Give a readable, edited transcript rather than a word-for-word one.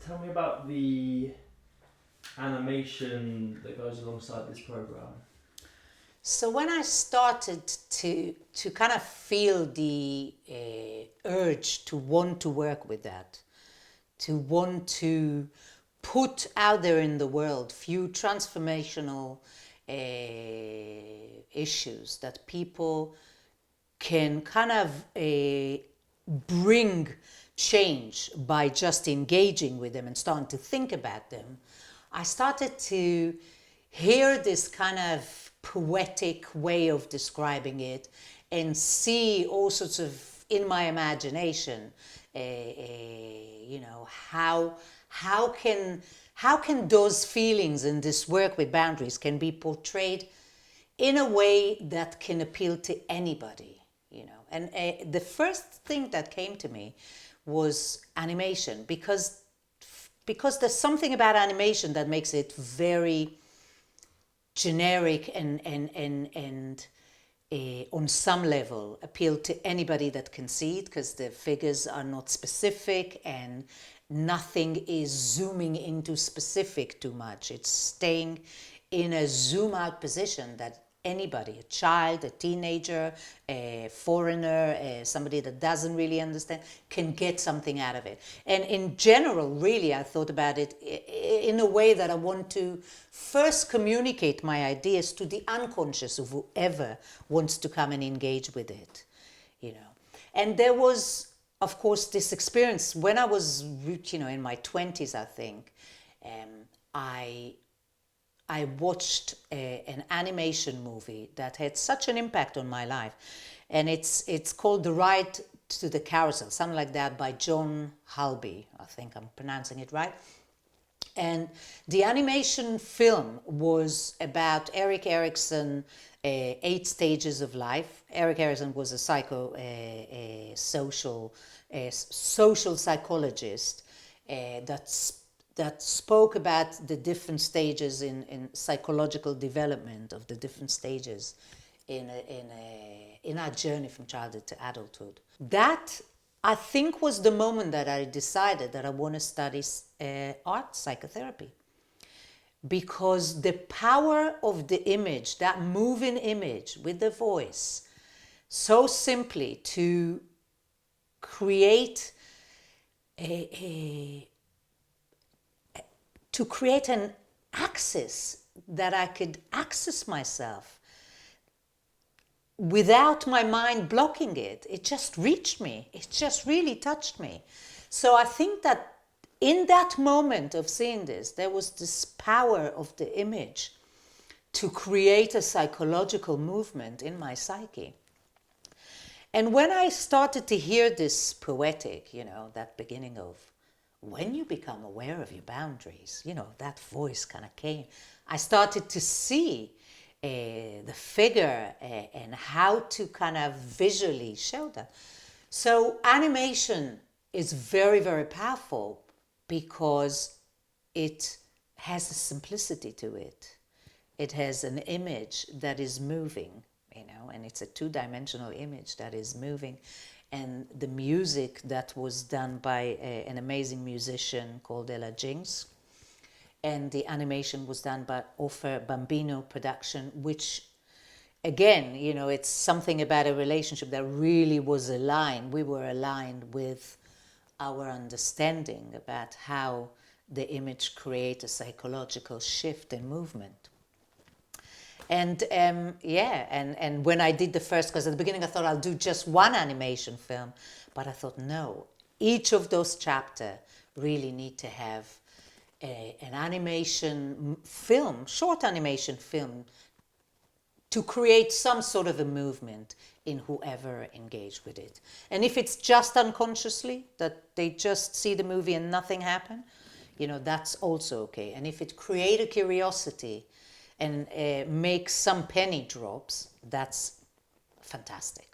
tell me about the animation that goes alongside this program. So when I started to kind of feel the urge to want to work with that, to want to put out there in the world few transformational issues that people can kind of bring change by just engaging with them and starting to think about them, I started to hear this kind of poetic way of describing it and see all sorts of, in my imagination, how can those feelings and this work with boundaries can be portrayed in a way that can appeal to anybody, And the first thing that came to me was animation, because there's something about animation that makes it very generic and on some level appeal to anybody that can see it, because the figures are not specific and nothing is zooming into specific too much. It's staying in a zoom out position that anybody, a child, a teenager, a foreigner, somebody that doesn't really understand, can get something out of it. And in general, really, I thought about it in a way that I want to first communicate my ideas to the unconscious of whoever wants to come and engage with it, And there was, of course, this experience when I was, in my 20s, I think. I watched an animation movie that had such an impact on my life, and it's called The Ride to the Carousel, something like that, by John Halby. I think I'm pronouncing it right. And the animation film was about Erik Erikson, 8 Stages of Life. Erik Erikson was a social psychologist that spoke about the different stages in psychological development of the different stages in our journey from childhood to adulthood. That, I think, was the moment that I decided that I want to study art psychotherapy, because the power of the image, that moving image with the voice, so simply to create an axis that I could access myself without my mind blocking it. It just reached me. It just really touched me. So I think that in that moment of seeing this, there was this power of the image to create a psychological movement in my psyche. And when I started to hear this poetic, that beginning of, when you become aware of your boundaries, that voice kind of came. I started to see the figure and how to kind of visually show that. So animation is very, very powerful because it has a simplicity to it. It has an image that is moving, and it's a 2-dimensional image that is moving. And the music that was done by an amazing musician called Ella Jinks. And the animation was done by Offer Bambino Production, which, again, it's something about a relationship that really was aligned. We were aligned with our understanding about how the image creates a psychological shift and movement. And and when I did the first, because at the beginning I thought I'll do just one animation film, but I thought no, each of those chapters really need to have an animation film, short animation film, to create some sort of a movement in whoever engaged with it. And if it's just unconsciously, that they just see the movie and nothing happened, that's also okay. And if it creates a curiosity and make some penny drops, that's fantastic.